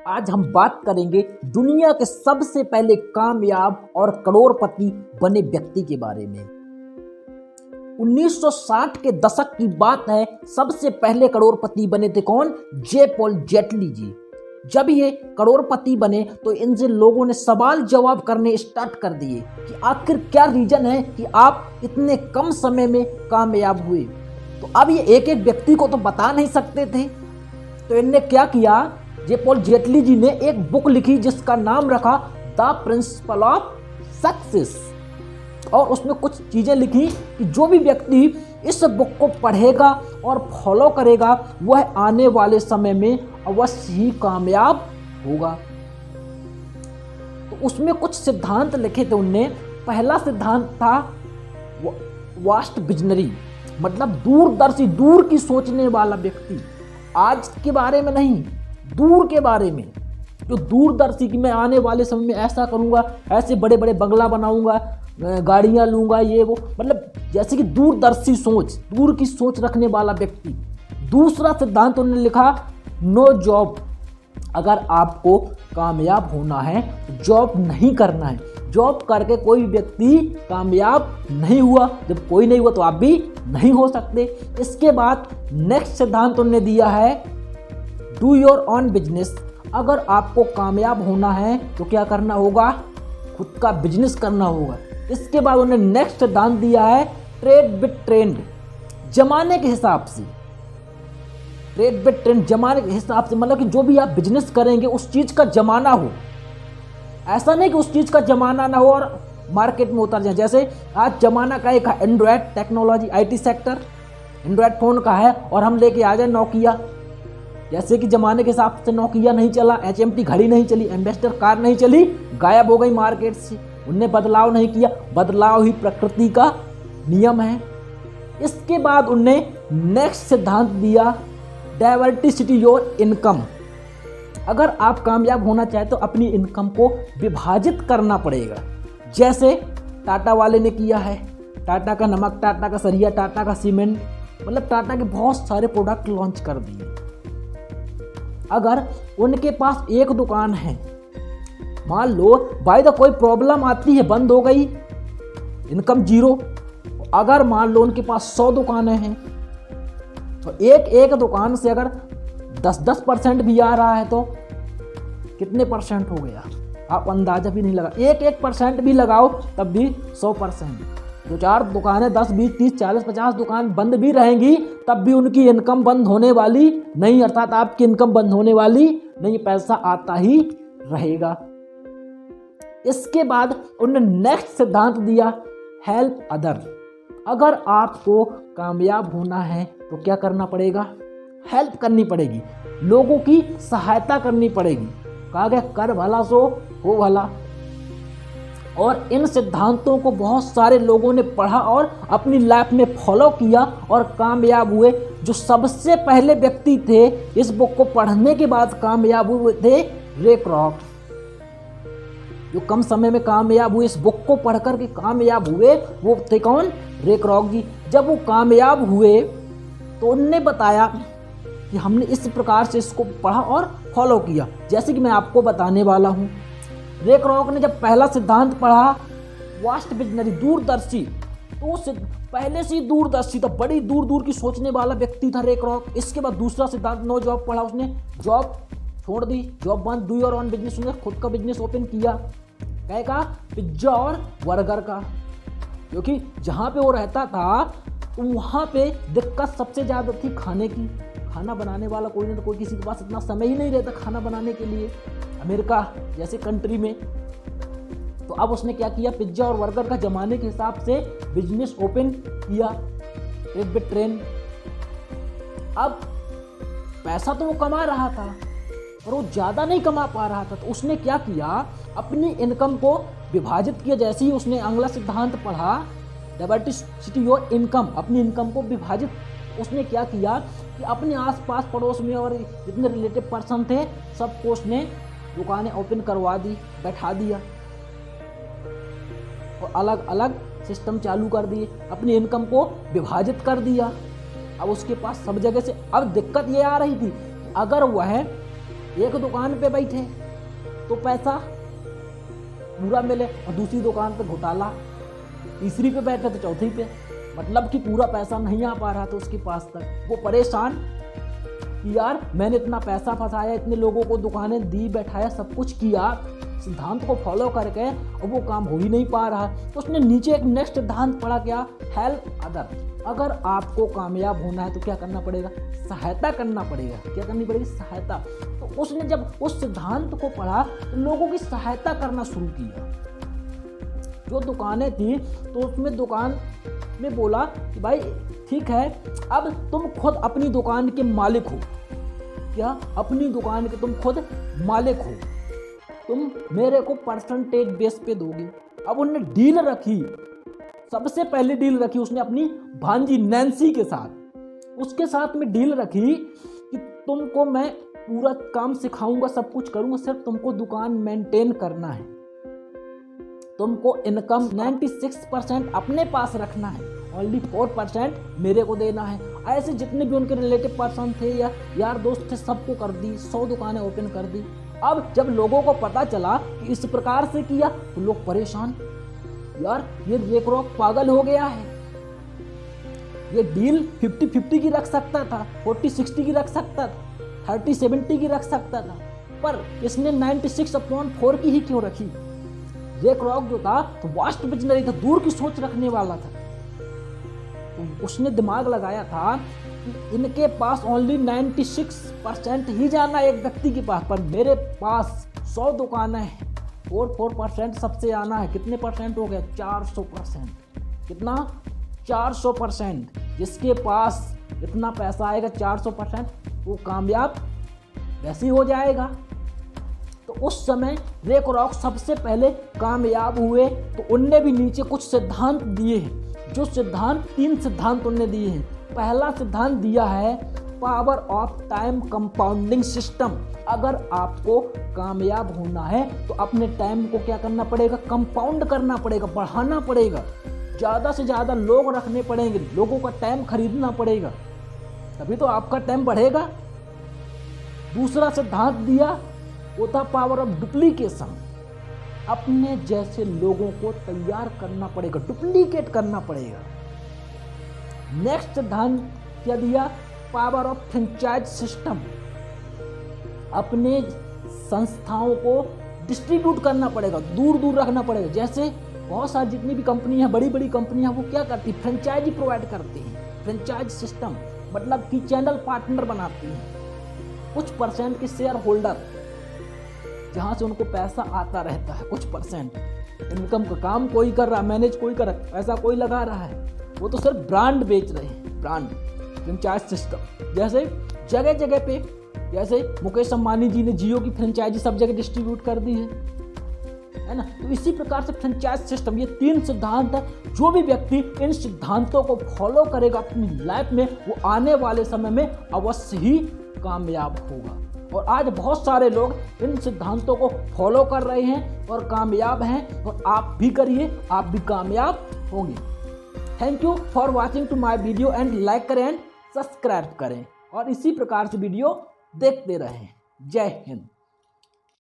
आज हम बात करेंगे दुनिया के सबसे पहले कामयाब और करोड़पति बने व्यक्ति के बारे में। 1960 के दशक की बात है। सबसे पहले करोड़पति बने थे कौन? जे पॉल जेटली जी। जब ये करोड़पति बने तो इनसे लोगों ने सवाल जवाब करने स्टार्ट कर दिए कि आखिर क्या रीजन है कि आप इतने कम समय में कामयाब हुए। तो अब ये एक एक व्यक्ति को तो बता नहीं सकते थे, तो इनने क्या किया, जे पॉल जेटली जी ने एक बुक लिखी जिसका नाम रखा द प्रिंसिपल ऑफ सक्सेस। और उसमें कुछ चीज़ें लिखी कि जो भी व्यक्ति इस बुक को पढ़ेगा और फॉलो करेगा वह आने वाले समय में अवश्य ही कामयाब होगा। तो उसमें कुछ सिद्धांत लिखे थे उनने। पहला सिद्धांत था वास्ट विजनरी, मतलब दूरदर्शी, दूर की सोचने वाला व्यक्ति। आज के बारे में नहीं, दूर के बारे में, जो दूरदर्शी की मैं आने वाले समय में ऐसा करूंगा, ऐसे बड़े बड़े बंगला बनाऊंगा, गाड़ियां लूंगा, ये वो, मतलब जैसे कि दूरदर्शी सोच, दूर की सोच रखने वाला व्यक्ति। दूसरा सिद्धांत उन्होंने लिखा नो जॉब। अगर आपको कामयाब होना है तो जॉब नहीं करना है। जॉब करके कोई व्यक्ति कामयाब नहीं हुआ, जब कोई नहीं हुआ तो आप भी नहीं हो सकते। इसके बाद नेक्स्ट सिद्धांत उन्होंने दिया है डू योर ओन बिजनेस। अगर आपको कामयाब होना है तो क्या करना होगा? खुद का बिजनेस करना होगा। इसके बाद उन्होंने नेक्स्ट सिद्धांत दिया है ट्रेड विद ट्रेंड, जमाने के हिसाब से। ट्रेड विद ट्रेंड, जमाने के हिसाब से, मतलब कि जो भी आप बिजनेस करेंगे उस चीज़ का जमाना हो। ऐसा नहीं कि उस चीज़ का जमाना ना हो और मार्केट में उतर जाए। जैसे आज जमाना का एक Android technology, IT sector, Android phone का है और हम लेके आ जाए नोकिया। जैसे कि ज़माने के हिसाब से नोकिया नहीं चला, एचएमटी घड़ी नहीं चली, एम्बेसडर कार नहीं चली, गायब हो गई मार्केट से। उनने बदलाव नहीं किया, बदलाव ही प्रकृति का नियम है। इसके बाद उनने नेक्स्ट सिद्धांत दिया डाइवर्सिटी योर इनकम। अगर आप कामयाब होना चाहें तो अपनी इनकम को विभाजित करना पड़ेगा। जैसे टाटा वाले ने किया है, टाटा का नमक, टाटा का सरिया, टाटा का सीमेंट, मतलब टाटा के बहुत सारे प्रोडक्ट लॉन्च कर दिए। अगर उनके पास एक दुकान है, मान लो बाय द कोई प्रॉब्लम आती है, बंद हो गई, इनकम जीरो। अगर मान लो उनके पास 100 दुकानें हैं तो एक दुकान से अगर 10-10 परसेंट भी आ रहा है तो कितने परसेंट हो गया? आप अंदाजा भी नहीं लगा। एक परसेंट भी लगाओ तब भी 100%। दो चार दुकानें 10, 20, 30, 40, 50 दुकान बंद भी रहेंगी तब भी उनकी इनकम बंद होने वाली नहीं, अर्थात आपकी इनकम बंद होने वाली नहीं, पैसा आता ही रहेगा। इसके बाद उन्होंने नेक्स्ट सिद्धांत दिया हेल्प अदर। अगर आपको कामयाब होना है तो क्या करना पड़ेगा? हेल्प करनी पड़ेगी, लोगों की सहायता करनी पड़ेगी। कहा गया कर भला सो हो भला। और इन सिद्धांतों को बहुत सारे लोगों ने पढ़ा और अपनी लाइफ में फॉलो किया और कामयाब हुए। जो सबसे पहले व्यक्ति थे इस बुक को पढ़ने के बाद कामयाब हुए थे रे क्रॉक। जो कम समय में कामयाब हुए, इस बुक को पढ़ कर के कामयाब हुए, वो थे कौन? रे क्रॉक जी। जब वो कामयाब हुए तो उनने बताया कि हमने इस प्रकार से इसको पढ़ा और फॉलो किया। जैसे कि मैं आपको बताने वाला हूँ, रे क्रॉक ने जब पहला सिद्धांत पढ़ा वास्ट विजनरी, दूरदर्शी, तो वो पहले से ही दूरदर्शी था, बड़ी दूर दूर की सोचने वाला व्यक्ति था रे क्रॉक। इसके बाद दूसरा सिद्धांत नो जॉब पढ़ा, उसने जॉब छोड़ दी, जॉब बंद, डू योर ओन बिजनेस, उसने खुद का बिजनेस ओपन किया। क्या का? पिज्जा और बर्गर का। क्योंकि जहाँ पे वो रहता था तो वहाँ पे दिक्कत सबसे ज़्यादा थी खाने की। खाना बनाने वाला कोई नहीं, तो कोई किसी के पास इतना समय ही नहीं रहता खाना बनाने के लिए, अमेरिका जैसे कंट्री में। तो अब उसने क्या किया, पिज्जा और बर्गर का जमाने के हिसाब से बिजनेस ओपन किया, एक बिट ट्रेन। अब पैसा तो वो कमा रहा था और वो ज़्यादा नहीं कमा पा रहा था, तो उसने क्या किया, अपनी इनकम को विभाजित किया। जैसे ही उसने अगला सिद्धांत पढ़ा डाइवर्सिटी योर इनकम, अपनी इनकम को विभाजित, उसने क्या किया कि अपने आसपास पड़ोस में और जितने रिलेटिव पर्सन थे सबको उसने दुकानें ओपन करवा दी, बैठा दिया और अलग अलग सिस्टम चालू कर दिए, अपनी इनकम को विभाजित कर दिया। अब उसके पास सब जगह से, अब दिक्कत ये आ रही थी अगर वह एक दुकान पे बैठे तो पैसा पूरा मिले और दूसरी दुकान पे घोटाला, तीसरी पे बैठे तो चौथी पे, मतलब कि पूरा पैसा नहीं आ पा रहा था उसके पास तक। वो परेशान कि यार मैंने इतना पैसा फंसाया, इतने लोगों को दुकानें दी, बैठाया, सब कुछ किया सिद्धांत को फॉलो करके, और वो काम हो ही नहीं पा रहा। तो उसने नीचे एक नेक्स्ट सिद्धांत पढ़ा, क्या? Help other. अगर आपको कामयाब होना है तो क्या करना पड़ेगा? सहायता करना पड़ेगा। क्या करनी पड़ेगी? सहायता। तो उसने जब उस सिद्धांत को पढ़ा तो लोगों की सहायता करना शुरू किया। जो दुकानें थी तो उसमें दुकान में बोला कि भाई ठीक है, अब तुम खुद अपनी दुकान के मालिक हो। क्या? अपनी दुकान के तुम खुद मालिक हो, तुम मेरे को परसेंटेज बेस पे दोगे। अब उन्होंने डील रखी, सबसे पहले डील रखी उसने अपनी भांजी नैन्सी के साथ। उसके साथ में डील रखी कि तुमको मैं पूरा काम सिखाऊंगा, सब कुछ करूंगा, सिर्फ तुमको दुकान मेंटेन करना है, तुमको इनकम 96% अपने पास रखना है, ओनली 4% मेरे को देना है। ऐसे जितने भी उनके रिलेटिव पर्सन थे या यार दोस्त थे सबको कर दी, 100 दुकानें ओपन कर दी। अब जब लोगों को पता चला कि इस प्रकार से किया तो लोग परेशान, यार ये रेक रॉक पागल हो गया है, ये डील 50-50 की रख सकता था, 40-60 की रख सकता था, 30-70 की रख सकता था, पर इसने 96/4 की ही क्यों रखी? रेक रॉक जो था तो वास्ट विजनरी था, दूर की सोच रखने वाला था। तो उसने दिमाग लगाया था कि इनके पास ओनली 96% ही जाना एक व्यक्ति के पास, पर मेरे पास 100 दुकानें हैं, 4% सबसे आना है। कितने परसेंट हो गया? 400%। कितना? 400%। जिसके पास इतना पैसा आएगा 400%, वो कामयाब वैसे ही हो जाएगा। तो उस समय रेक रॉक सबसे पहले कामयाब हुए। तो उनने भी नीचे कुछ सिद्धांत दिए हैं, जो सिद्धांत 3 सिद्धांत उनने दिए हैं। पहला सिद्धांत दिया है power of time compounding system. अगर आपको कामयाब होना है तो अपने टाइम को क्या करना पड़ेगा? कंपाउंड करना पड़ेगा, बढ़ाना पड़ेगा, ज़्यादा से ज़्यादा लोग रखने पड़ेंगे, लोगों का टाइम खरीदना पड़ेगा, तभी तो आपका टाइम बढ़ेगा। दूसरा सिद्धांत दिया वो था पावर ऑफ डुप्लीकेशन। अपने जैसे लोगों को तैयार करना पड़ेगा, डुप्लीकेट करना पड़ेगा। नेक्स्ट सिद्धांत क्या दिया? Power of franchise system. अपने संस्थाओं को डिस्ट्रीब्यूट करना पड़ेगा, दूर दूर रखना पड़ेगा। जैसे बहुत सारी जितनी भी कंपनी है, बड़ी बड़ी कंपनियां, वो क्या करती है? फ्रेंचाइजी प्रोवाइड करती हैं। फ्रेंचाइज सिस्टम मतलब कि चैनल पार्टनर बनाती हैं, कुछ परसेंट के शेयर होल्डर, जहाँ से उनको पैसा आता रहता है, कुछ परसेंट इनकम का काम कोई कर रहा है, मैनेज कोई कर रहा है, पैसा कोई लगा रहा है, वो तो सिर्फ ब्रांड बेच रहे हैं। ब्रांड फ्रेंचाइज सिस्टम, जैसे जगह जगह पे, जैसे मुकेश अंबानी जी ने जियो की फ्रेंचाइजी सब जगह डिस्ट्रीब्यूट कर दी है ना। तो इसी प्रकार से फ्रेंचाइज सिस्टम, ये 3 सिद्धांत है। जो भी व्यक्ति इन सिद्धांतों को फॉलो करेगा अपनी लाइफ में, वो आने वाले समय में अवश्य ही कामयाब होगा। और आज बहुत सारे लोग इन सिद्धांतों को फॉलो कर रहे हैं और कामयाब हैं, और आप भी करिए, आप भी कामयाब होंगे। Thank you for watching to my video and like करें एंड सब्सक्राइब करें, और इसी प्रकार से वीडियो देखते रहें। जय हिंद।